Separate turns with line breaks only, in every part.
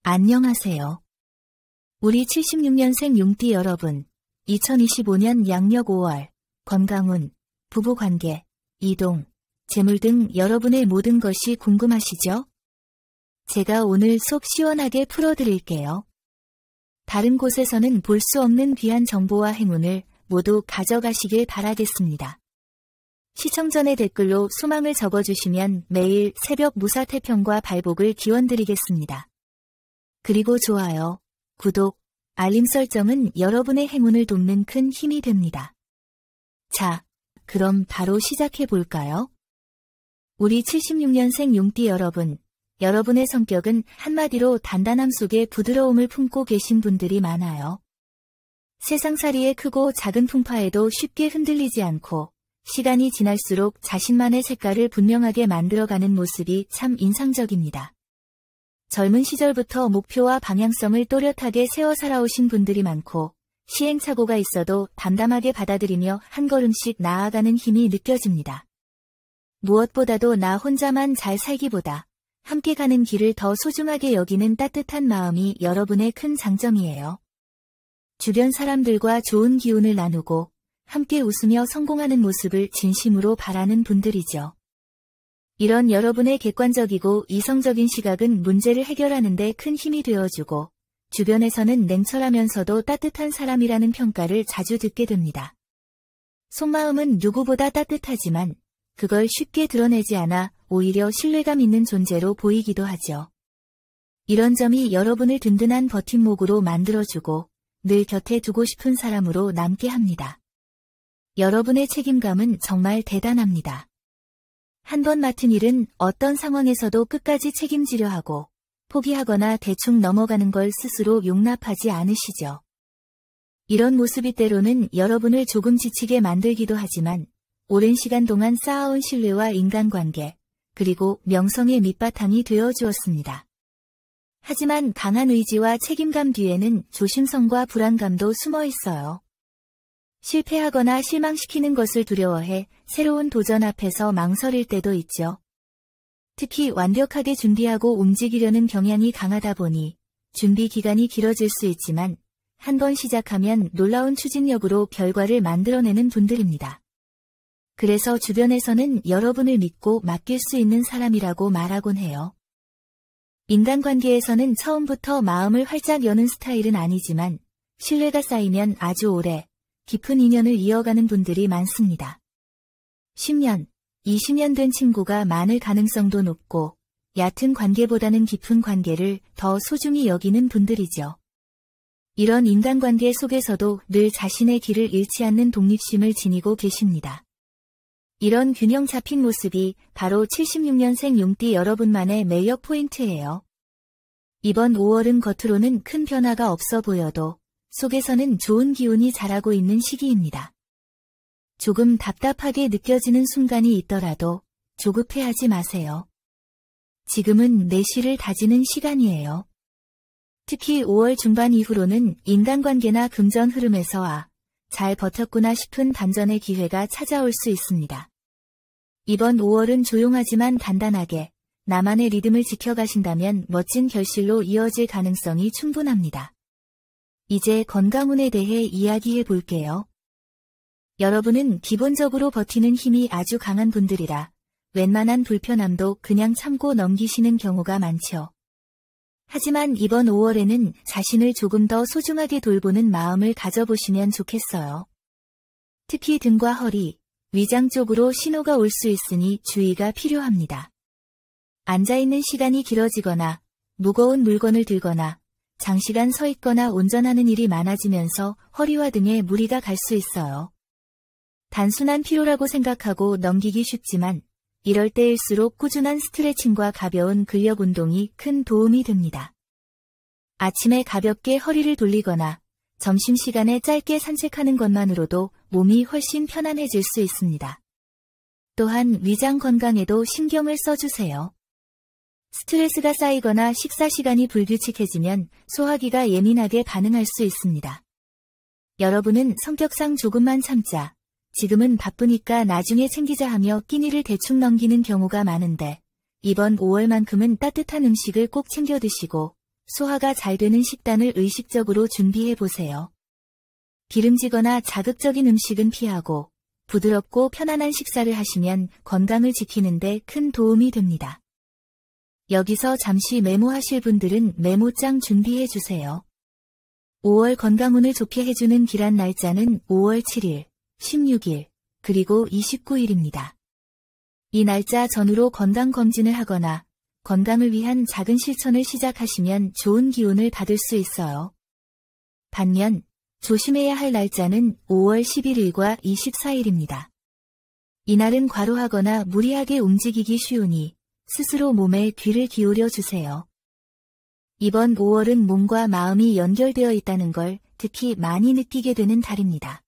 안녕하세요. 우리 76년생 용띠 여러분, 2025년 양력 5월, 건강운, 부부관계, 이동, 재물 등 여러분의 모든 것이 궁금하시죠? 제가 오늘 속 시원하게 풀어드릴게요. 다른 곳에서는 볼 수 없는 귀한 정보와 행운을 모두 가져가시길 바라겠습니다. 시청 전에 댓글로 소망을 적어주시면 매일 새벽 무사태평과 발복을 기원드리겠습니다. 그리고 좋아요, 구독, 알림 설정은 여러분의 행운을 돕는 큰 힘이 됩니다. 자, 그럼 바로 시작해 볼까요? 우리 76년생 용띠 여러분, 여러분의 성격은 한마디로 단단함 속에 부드러움을 품고 계신 분들이 많아요. 세상살이의 크고 작은 풍파에도 쉽게 흔들리지 않고 시간이 지날수록 자신만의 색깔을 분명하게 만들어가는 모습이 참 인상적입니다. 젊은 시절부터 목표와 방향성을 또렷하게 세워 살아오신 분들이 많고 시행착오가 있어도 담담하게 받아들이며 한 걸음씩 나아가는 힘이 느껴집니다. 무엇보다도 나 혼자만 잘 살기보다 함께 가는 길을 더 소중하게 여기는 따뜻한 마음이 여러분의 큰 장점이에요. 주변 사람들과 좋은 기운을 나누고 함께 웃으며 성공하는 모습을 진심으로 바라는 분들이죠. 이런 여러분의 객관적이고 이성적인 시각은 문제를 해결하는 데 큰 힘이 되어주고 주변에서는 냉철하면서도 따뜻한 사람이라는 평가를 자주 듣게 됩니다. 속마음은 누구보다 따뜻하지만 그걸 쉽게 드러내지 않아 오히려 신뢰감 있는 존재로 보이기도 하죠. 이런 점이 여러분을 든든한 버팀목으로 만들어주고 늘 곁에 두고 싶은 사람으로 남게 합니다. 여러분의 책임감은 정말 대단합니다. 한 번 맡은 일은 어떤 상황에서도 끝까지 책임지려 하고 포기하거나 대충 넘어가는 걸 스스로 용납하지 않으시죠. 이런 모습이 때로는 여러분을 조금 지치게 만들기도 하지만 오랜 시간 동안 쌓아온 신뢰와 인간관계, 그리고 명성의 밑바탕이 되어 주었습니다. 하지만 강한 의지와 책임감 뒤에는 조심성과 불안감도 숨어 있어요. 실패하거나 실망시키는 것을 두려워해 새로운 도전 앞에서 망설일 때도 있죠. 특히 완벽하게 준비하고 움직이려는 경향이 강하다 보니 준비 기간이 길어질 수 있지만 한 번 시작하면 놀라운 추진력으로 결과를 만들어내는 분들입니다. 그래서 주변에서는 여러분을 믿고 맡길 수 있는 사람이라고 말하곤 해요. 인간관계에서는 처음부터 마음을 활짝 여는 스타일은 아니지만 신뢰가 쌓이면 아주 오래 깊은 인연을 이어가는 분들이 많습니다. 10년, 20년 된 친구가 많을 가능성도 높고 얕은 관계보다는 깊은 관계를 더 소중히 여기는 분들이죠. 이런 인간관계 속에서도 늘 자신의 길을 잃지 않는 독립심을 지니고 계십니다. 이런 균형 잡힌 모습이 바로 76년생 용띠 여러분만의 매력 포인트예요. 이번 5월은 겉으로는 큰 변화가 없어 보여도 속에서는 좋은 기운이 자라고 있는 시기입니다. 조금 답답하게 느껴지는 순간이 있더라도 조급해하지 마세요. 지금은 내실을 다지는 시간이에요. 특히 5월 중반 이후로는 인간관계나 금전 흐름에서 잘 버텼구나 싶은 반전의 기회가 찾아올 수 있습니다. 이번 5월은 조용하지만 단단하게 나만의 리듬을 지켜가신다면 멋진 결실로 이어질 가능성이 충분합니다. 이제 건강운에 대해 이야기해 볼게요. 여러분은 기본적으로 버티는 힘이 아주 강한 분들이라 웬만한 불편함도 그냥 참고 넘기시는 경우가 많죠. 하지만 이번 5월에는 자신을 조금 더 소중하게 돌보는 마음을 가져보시면 좋겠어요. 특히 등과 허리, 위장 쪽으로 신호가 올 수 있으니 주의가 필요합니다. 앉아있는 시간이 길어지거나 무거운 물건을 들거나 장시간 서 있거나 운전하는 일이 많아지면서 허리와 등에 무리가 갈 수 있어요. 단순한 피로라고 생각하고 넘기기 쉽지만 이럴 때일수록 꾸준한 스트레칭과 가벼운 근력 운동이 큰 도움이 됩니다. 아침에 가볍게 허리를 돌리거나 점심시간에 짧게 산책하는 것만으로도 몸이 훨씬 편안해질 수 있습니다. 또한 위장 건강에도 신경을 써주세요. 스트레스가 쌓이거나 식사 시간이 불규칙해지면 소화기가 예민하게 반응할 수 있습니다. 여러분은 성격상 조금만 참자, 지금은 바쁘니까 나중에 챙기자 하며 끼니를 대충 넘기는 경우가 많은데 이번 5월만큼은 따뜻한 음식을 꼭 챙겨 드시고 소화가 잘 되는 식단을 의식적으로 준비해 보세요. 기름지거나 자극적인 음식은 피하고 부드럽고 편안한 식사를 하시면 건강을 지키는 데 큰 도움이 됩니다. 여기서 잠시 메모하실 분들은 메모장 준비해 주세요. 5월 건강운을 좋게 해주는 기란 날짜는 5월 7일, 16일, 그리고 29일입니다. 이 날짜 전후로 건강검진을 하거나 건강을 위한 작은 실천을 시작하시면 좋은 기운을 받을 수 있어요. 반면 조심해야 할 날짜는 5월 11일과 24일입니다. 이날은 과로하거나 무리하게 움직이기 쉬우니 스스로 몸에 귀를 기울여 주세요. 이번 5월은 몸과 마음이 연결되어 있다는 걸 특히 많이 느끼게 되는 달입니다.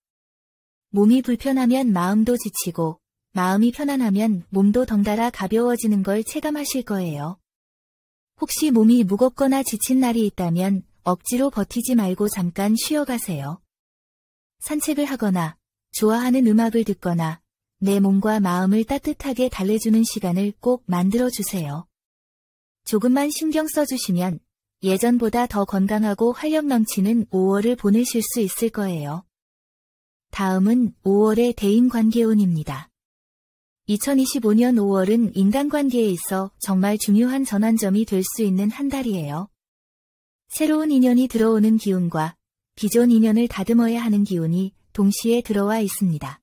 몸이 불편하면 마음도 지치고 마음이 편안하면 몸도 덩달아 가벼워지는 걸 체감하실 거예요. 혹시 몸이 무겁거나 지친 날이 있다면 억지로 버티지 말고 잠깐 쉬어가세요. 산책을 하거나 좋아하는 음악을 듣거나 내 몸과 마음을 따뜻하게 달래주는 시간을 꼭 만들어주세요. 조금만 신경 써주시면 예전보다 더 건강하고 활력 넘치는 5월을 보내실 수 있을 거예요. 다음은 5월의 대인관계운입니다. 2025년 5월은 인간관계에 있어 정말 중요한 전환점이 될 수 있는 한 달이에요. 새로운 인연이 들어오는 기운과 기존 인연을 다듬어야 하는 기운이 동시에 들어와 있습니다.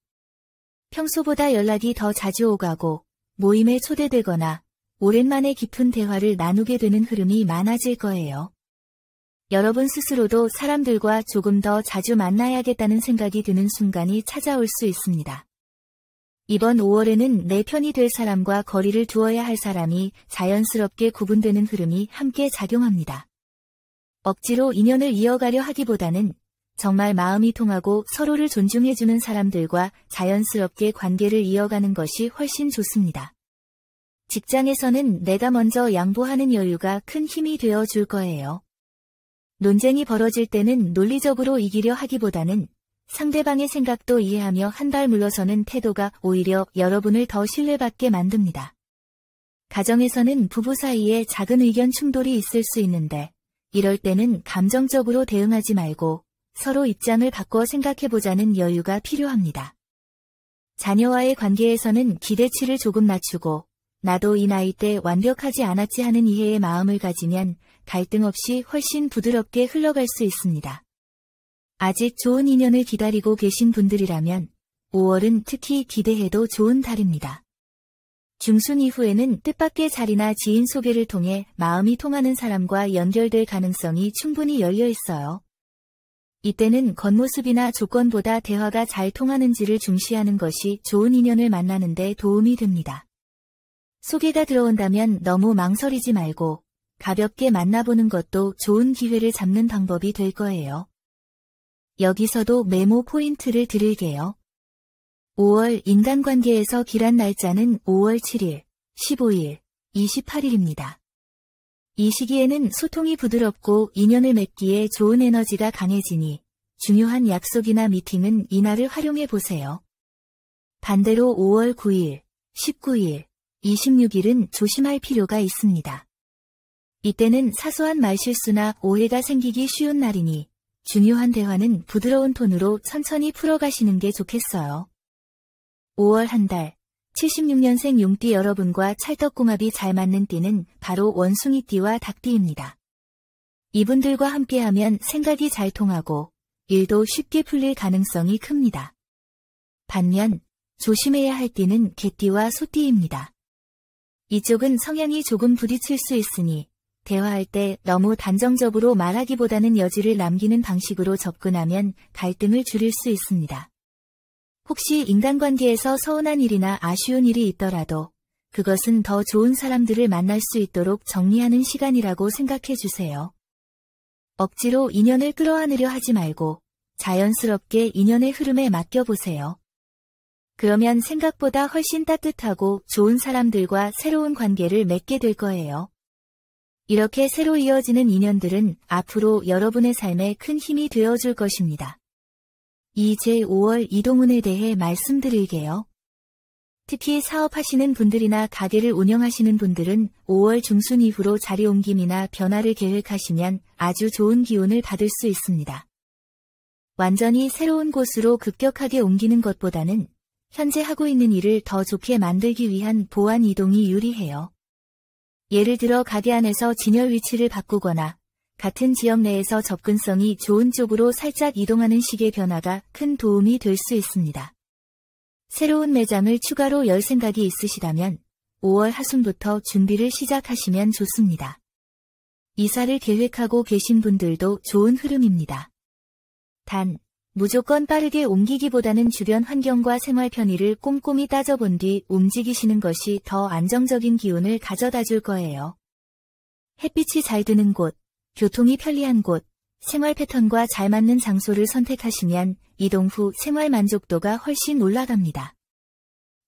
평소보다 연락이 더 자주 오가고 모임에 초대되거나 오랜만에 깊은 대화를 나누게 되는 흐름이 많아질 거예요. 여러분 스스로도 사람들과 조금 더 자주 만나야겠다는 생각이 드는 순간이 찾아올 수 있습니다. 이번 5월에는 내 편이 될 사람과 거리를 두어야 할 사람이 자연스럽게 구분되는 흐름이 함께 작용합니다. 억지로 인연을 이어가려 하기보다는 정말 마음이 통하고 서로를 존중해주는 사람들과 자연스럽게 관계를 이어가는 것이 훨씬 좋습니다. 직장에서는 내가 먼저 양보하는 여유가 큰 힘이 되어 줄 거예요. 논쟁이 벌어질 때는 논리적으로 이기려 하기보다는 상대방의 생각도 이해하며 한 발 물러서는 태도가 오히려 여러분을 더 신뢰받게 만듭니다. 가정에서는 부부 사이에 작은 의견 충돌이 있을 수 있는데 이럴 때는 감정적으로 대응하지 말고 서로 입장을 바꿔 생각해보자는 여유가 필요합니다. 자녀와의 관계에서는 기대치를 조금 낮추고 나도 이 나이 때 완벽하지 않았지 하는 이해의 마음을 가지면 갈등 없이 훨씬 부드럽게 흘러갈 수 있습니다. 아직 좋은 인연을 기다리고 계신 분들이라면 5월은 특히 기대해도 좋은 달입니다. 중순 이후에는 뜻밖의 자리나 지인 소개를 통해 마음이 통하는 사람과 연결될 가능성이 충분히 열려 있어요. 이때는 겉모습이나 조건보다 대화가 잘 통하는지를 중시하는 것이 좋은 인연을 만나는 데 도움이 됩니다. 소개가 들어온다면 너무 망설이지 말고 가볍게 만나보는 것도 좋은 기회를 잡는 방법이 될 거예요. 여기서도 메모 포인트를 드릴게요. 5월 인간관계에서 길한 날짜는 5월 7일, 15일, 28일입니다. 이 시기에는 소통이 부드럽고 인연을 맺기에 좋은 에너지가 강해지니 중요한 약속이나 미팅은 이날을 활용해 보세요. 반대로 5월 9일, 19일, 26일은 조심할 필요가 있습니다. 이때는 사소한 말실수나 오해가 생기기 쉬운 날이니 중요한 대화는 부드러운 톤으로 천천히 풀어가시는 게 좋겠어요. 5월 한 달, 76년생 용띠 여러분과 찰떡궁합이 잘 맞는 띠는 바로 원숭이띠와 닭띠입니다. 이분들과 함께하면 생각이 잘 통하고 일도 쉽게 풀릴 가능성이 큽니다. 반면 조심해야 할 띠는 개띠와 소띠입니다. 이쪽은 성향이 조금 부딪힐 수 있으니 대화할 때 너무 단정적으로 말하기보다는 여지를 남기는 방식으로 접근하면 갈등을 줄일 수 있습니다. 혹시 인간관계에서 서운한 일이나 아쉬운 일이 있더라도 그것은 더 좋은 사람들을 만날 수 있도록 정리하는 시간이라고 생각해 주세요. 억지로 인연을 끌어안으려 하지 말고 자연스럽게 인연의 흐름에 맡겨보세요. 그러면 생각보다 훨씬 따뜻하고 좋은 사람들과 새로운 관계를 맺게 될 거예요. 이렇게 새로 이어지는 인연들은 앞으로 여러분의 삶에 큰 힘이 되어줄 것입니다. 이제 5월 이동운에 대해 말씀드릴게요. 특히 사업하시는 분들이나 가게를 운영하시는 분들은 5월 중순 이후로 자리 옮김이나 변화를 계획하시면 아주 좋은 기운을 받을 수 있습니다. 완전히 새로운 곳으로 급격하게 옮기는 것보다는 현재 하고 있는 일을 더 좋게 만들기 위한 보완 이동이 유리해요. 예를 들어 가게 안에서 진열 위치를 바꾸거나 같은 지역 내에서 접근성이 좋은 쪽으로 살짝 이동하는 식의 변화가 큰 도움이 될 수 있습니다. 새로운 매장을 추가로 열 생각이 있으시다면 5월 하순부터 준비를 시작하시면 좋습니다. 이사를 계획하고 계신 분들도 좋은 흐름입니다. 단, 무조건 빠르게 옮기기보다는 주변 환경과 생활 편의를 꼼꼼히 따져본 뒤 움직이시는 것이 더 안정적인 기운을 가져다 줄 거예요. 햇빛이 잘 드는 곳, 교통이 편리한 곳, 생활 패턴과 잘 맞는 장소를 선택하시면 이동 후 생활 만족도가 훨씬 올라갑니다.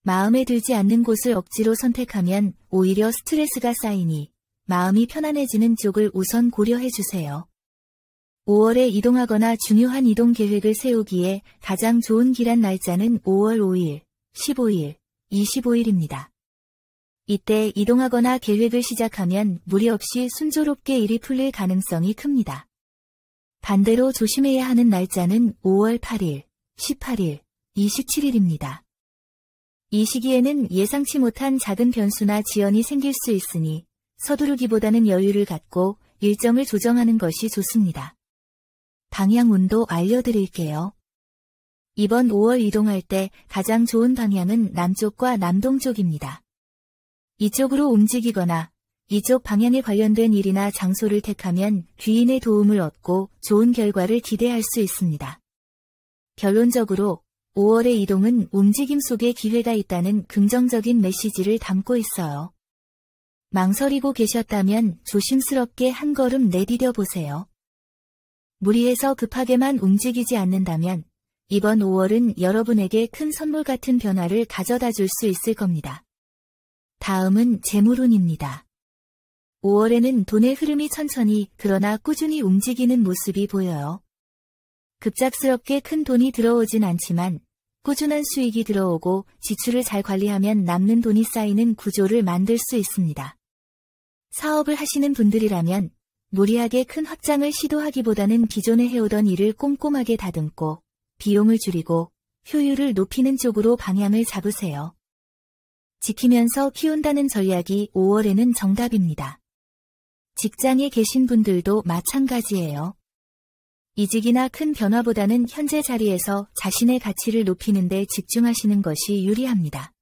마음에 들지 않는 곳을 억지로 선택하면 오히려 스트레스가 쌓이니 마음이 편안해지는 쪽을 우선 고려해 주세요. 5월에 이동하거나 중요한 이동 계획을 세우기에 가장 좋은 기란 날짜는 5월 5일, 15일, 25일입니다. 이때 이동하거나 계획을 시작하면 무리 없이 순조롭게 일이 풀릴 가능성이 큽니다. 반대로 조심해야 하는 날짜는 5월 8일, 18일, 27일입니다. 이 시기에는 예상치 못한 작은 변수나 지연이 생길 수 있으니 서두르기보다는 여유를 갖고 일정을 조정하는 것이 좋습니다. 방향운도 알려드릴게요. 이번 5월 이동할 때 가장 좋은 방향은 남쪽과 남동쪽입니다. 이쪽으로 움직이거나 이쪽 방향에 관련된 일이나 장소를 택하면 귀인의 도움을 얻고 좋은 결과를 기대할 수 있습니다. 결론적으로 5월의 이동은 움직임 속에 기회가 있다는 긍정적인 메시지를 담고 있어요. 망설이고 계셨다면 조심스럽게 한 걸음 내디뎌 보세요. 무리해서 급하게만 움직이지 않는다면 이번 5월은 여러분에게 큰 선물 같은 변화를 가져다 줄 수 있을 겁니다. 다음은 재물운입니다. 5월에는 돈의 흐름이 천천히 그러나 꾸준히 움직이는 모습이 보여요. 급작스럽게 큰 돈이 들어오진 않지만 꾸준한 수익이 들어오고 지출을 잘 관리하면 남는 돈이 쌓이는 구조를 만들 수 있습니다. 사업을 하시는 분들이라면 무리하게 큰 확장을 시도하기보다는 기존에 해오던 일을 꼼꼼하게 다듬고 비용을 줄이고 효율을 높이는 쪽으로 방향을 잡으세요. 지키면서 키운다는 전략이 5월에는 정답입니다. 직장에 계신 분들도 마찬가지예요. 이직이나 큰 변화보다는 현재 자리에서 자신의 가치를 높이는 데 집중하시는 것이 유리합니다.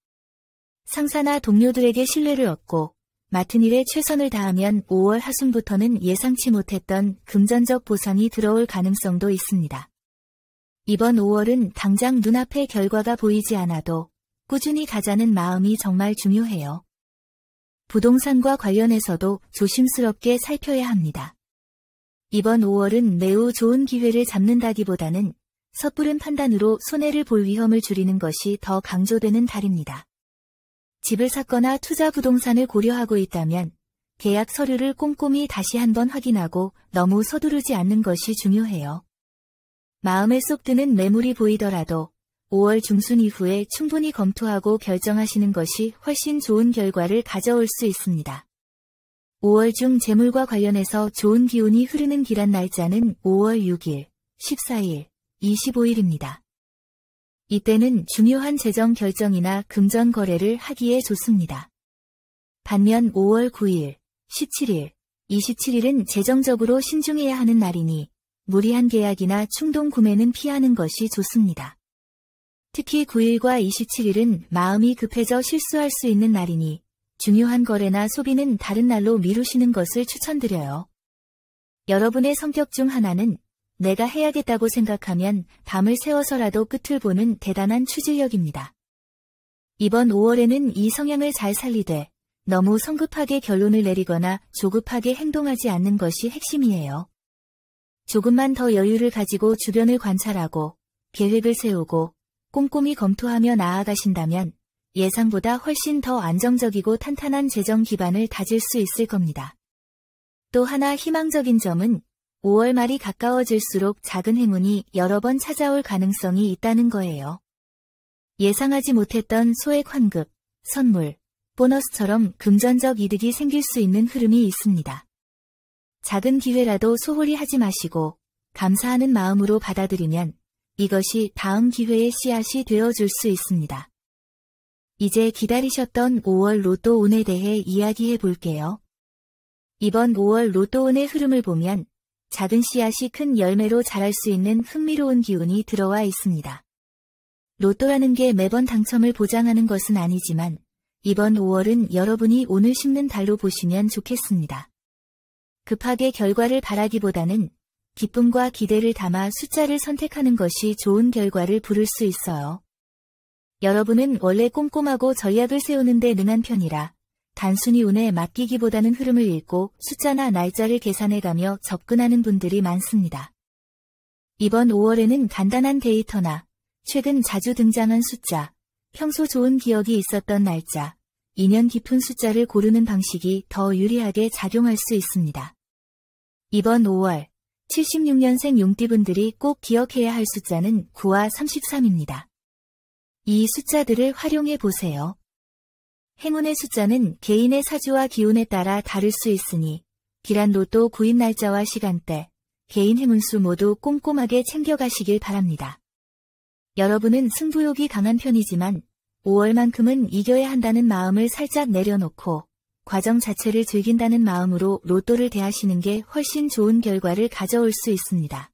상사나 동료들에게 신뢰를 얻고 맡은 일에 최선을 다하면 5월 하순부터는 예상치 못했던 금전적 보상이 들어올 가능성도 있습니다. 이번 5월은 당장 눈앞에 결과가 보이지 않아도 꾸준히 가자는 마음이 정말 중요해요. 부동산과 관련해서도 조심스럽게 살펴야 합니다. 이번 5월은 매우 좋은 기회를 잡는다기보다는 섣부른 판단으로 손해를 볼 위험을 줄이는 것이 더 강조되는 달입니다. 집을 샀거나 투자 부동산을 고려하고 있다면 계약 서류를 꼼꼼히 다시 한번 확인하고 너무 서두르지 않는 것이 중요해요. 마음에 쏙 드는 매물이 보이더라도 5월 중순 이후에 충분히 검토하고 결정하시는 것이 훨씬 좋은 결과를 가져올 수 있습니다. 5월 중 재물과 관련해서 좋은 기운이 흐르는 기란 날짜는 5월 6일, 14일, 25일입니다. 이때는 중요한 재정 결정이나 금전 거래를 하기에 좋습니다. 반면 5월 9일, 17일, 27일은 재정적으로 신중해야 하는 날이니 무리한 계약이나 충동 구매는 피하는 것이 좋습니다. 특히 9일과 27일은 마음이 급해져 실수할 수 있는 날이니 중요한 거래나 소비는 다른 날로 미루시는 것을 추천드려요. 여러분의 성격 중 하나는 내가 해야겠다고 생각하면 밤을 새워서라도 끝을 보는 대단한 추진력입니다. 이번 5월에는 이 성향을 잘 살리되 너무 성급하게 결론을 내리거나 조급하게 행동하지 않는 것이 핵심이에요. 조금만 더 여유를 가지고 주변을 관찰하고 계획을 세우고 꼼꼼히 검토하며 나아가신다면 예상보다 훨씬 더 안정적이고 탄탄한 재정 기반을 다질 수 있을 겁니다. 또 하나 희망적인 점은 5월 말이 가까워질수록 작은 행운이 여러 번 찾아올 가능성이 있다는 거예요. 예상하지 못했던 소액 환급, 선물, 보너스처럼 금전적 이득이 생길 수 있는 흐름이 있습니다. 작은 기회라도 소홀히 하지 마시고 감사하는 마음으로 받아들이면 이것이 다음 기회의 씨앗이 되어줄 수 있습니다. 이제 기다리셨던 5월 로또 운에 대해 이야기해 볼게요. 이번 5월 로또 운의 흐름을 보면 작은 씨앗이 큰 열매로 자랄 수 있는 흥미로운 기운이 들어와 있습니다. 로또라는 게 매번 당첨을 보장하는 것은 아니지만 이번 5월은 여러분이 오늘 심는 달로 보시면 좋겠습니다. 급하게 결과를 바라기보다는 기쁨과 기대를 담아 숫자를 선택하는 것이 좋은 결과를 부를 수 있어요. 여러분은 원래 꼼꼼하고 전략을 세우는 데 능한 편이라 단순히 운에 맡기기보다는 흐름을 읽고 숫자나 날짜를 계산해가며 접근하는 분들이 많습니다. 이번 5월에는 간단한 데이터나 최근 자주 등장한 숫자, 평소 좋은 기억이 있었던 날짜, 인연 깊은 숫자를 고르는 방식이 더 유리하게 작용할 수 있습니다. 이번 5월 76년생 용띠분들이 꼭 기억해야 할 숫자는 9와 33입니다. 이 숫자들을 활용해 보세요. 행운의 숫자는 개인의 사주와 기운에 따라 다를 수 있으니 기란 로또 구입 날짜와 시간대, 개인 행운수 모두 꼼꼼하게 챙겨가시길 바랍니다. 여러분은 승부욕이 강한 편이지만 5월만큼은 이겨야 한다는 마음을 살짝 내려놓고 과정 자체를 즐긴다는 마음으로 로또를 대하시는 게 훨씬 좋은 결과를 가져올 수 있습니다.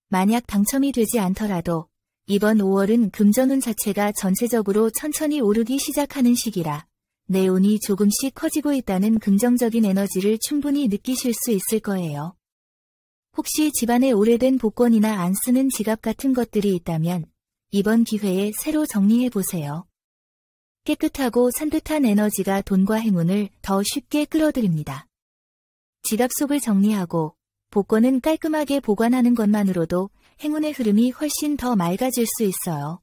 만약 당첨이 되지 않더라도 이번 5월은 금전운 자체가 전체적으로 천천히 오르기 시작하는 시기라 내 운이 조금씩 커지고 있다는 긍정적인 에너지를 충분히 느끼실 수 있을 거예요. 혹시 집안에 오래된 복권이나 안 쓰는 지갑 같은 것들이 있다면 이번 기회에 새로 정리해 보세요. 깨끗하고 산뜻한 에너지가 돈과 행운을 더 쉽게 끌어들입니다. 지갑 속을 정리하고 복권은 깔끔하게 보관하는 것만으로도 행운의 흐름이 훨씬 더 맑아질 수 있어요.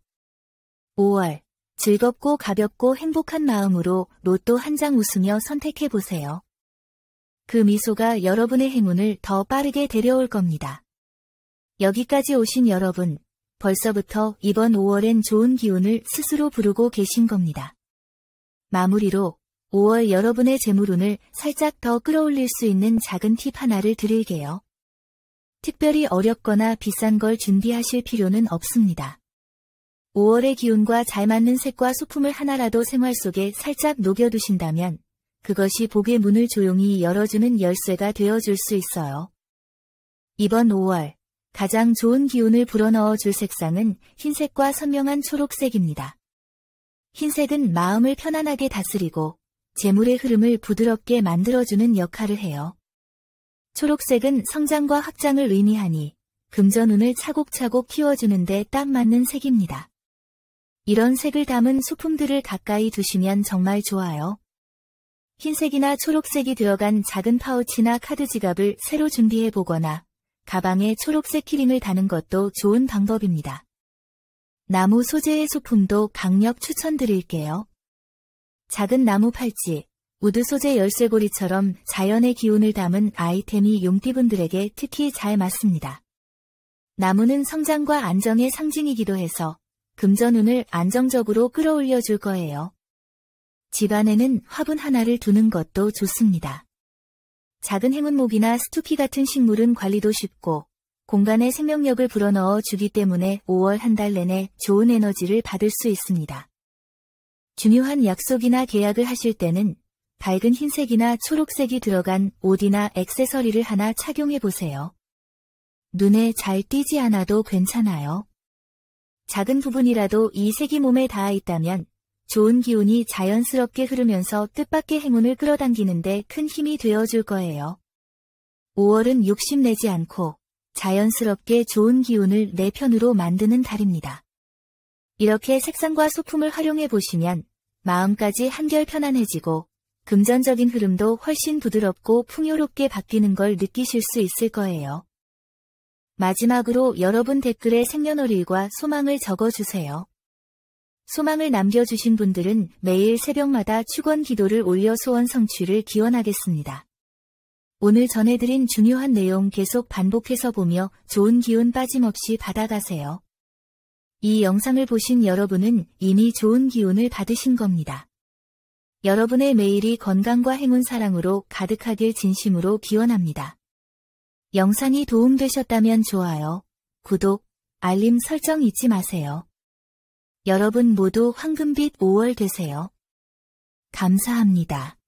5월, 즐겁고 가볍고 행복한 마음으로 로또 한 장 웃으며 선택해 보세요. 그 미소가 여러분의 행운을 더 빠르게 데려올 겁니다. 여기까지 오신 여러분, 벌써부터 이번 5월엔 좋은 기운을 스스로 부르고 계신 겁니다. 마무리로 5월 여러분의 재물운을 살짝 더 끌어올릴 수 있는 작은 팁 하나를 드릴게요. 특별히 어렵거나 비싼 걸 준비하실 필요는 없습니다. 5월의 기운과 잘 맞는 색과 소품을 하나라도 생활 속에 살짝 녹여두신다면 그것이 복의 문을 조용히 열어주는 열쇠가 되어줄 수 있어요. 이번 5월 가장 좋은 기운을 불어넣어 줄 색상은 흰색과 선명한 초록색입니다. 흰색은 마음을 편안하게 다스리고 재물의 흐름을 부드럽게 만들어주는 역할을 해요. 초록색은 성장과 확장을 의미하니 금전운을 차곡차곡 키워주는 데 딱 맞는 색입니다. 이런 색을 담은 소품들을 가까이 두시면 정말 좋아요. 흰색이나 초록색이 들어간 작은 파우치나 카드 지갑을 새로 준비해 보거나 가방에 초록색 키링을 다는 것도 좋은 방법입니다. 나무 소재의 소품도 강력 추천드릴게요. 작은 나무 팔찌, 우드 소재 열쇠고리처럼 자연의 기운을 담은 아이템이 용띠분들에게 특히 잘 맞습니다. 나무는 성장과 안정의 상징이기도 해서 금전운을 안정적으로 끌어올려 줄 거예요. 집안에는 화분 하나를 두는 것도 좋습니다. 작은 행운목이나 스투피 같은 식물은 관리도 쉽고 공간에 생명력을 불어넣어 주기 때문에 5월 한 달 내내 좋은 에너지를 받을 수 있습니다. 중요한 약속이나 계약을 하실 때는 밝은 흰색이나 초록색이 들어간 옷이나 액세서리를 하나 착용해 보세요. 눈에 잘 띄지 않아도 괜찮아요. 작은 부분이라도 이 색이 몸에 닿아 있다면 좋은 기운이 자연스럽게 흐르면서 뜻밖의 행운을 끌어당기는데 큰 힘이 되어줄 거예요. 5월은 욕심내지 않고 자연스럽게 좋은 기운을 내 편으로 만드는 달입니다. 이렇게 색상과 소품을 활용해 보시면 마음까지 한결 편안해지고 금전적인 흐름도 훨씬 부드럽고 풍요롭게 바뀌는 걸 느끼실 수 있을 거예요. 마지막으로 여러분 댓글에 생년월일과 소망을 적어주세요. 소망을 남겨주신 분들은 매일 새벽마다 축원 기도를 올려 소원 성취를 기원하겠습니다. 오늘 전해드린 중요한 내용 계속 반복해서 보며 좋은 기운 빠짐없이 받아가세요. 이 영상을 보신 여러분은 이미 좋은 기운을 받으신 겁니다. 여러분의 매일이 건강과 행운 사랑으로 가득하길 진심으로 기원합니다. 영상이 도움되셨다면 좋아요, 구독, 알림 설정 잊지 마세요. 여러분 모두 황금빛 5월 되세요. 감사합니다.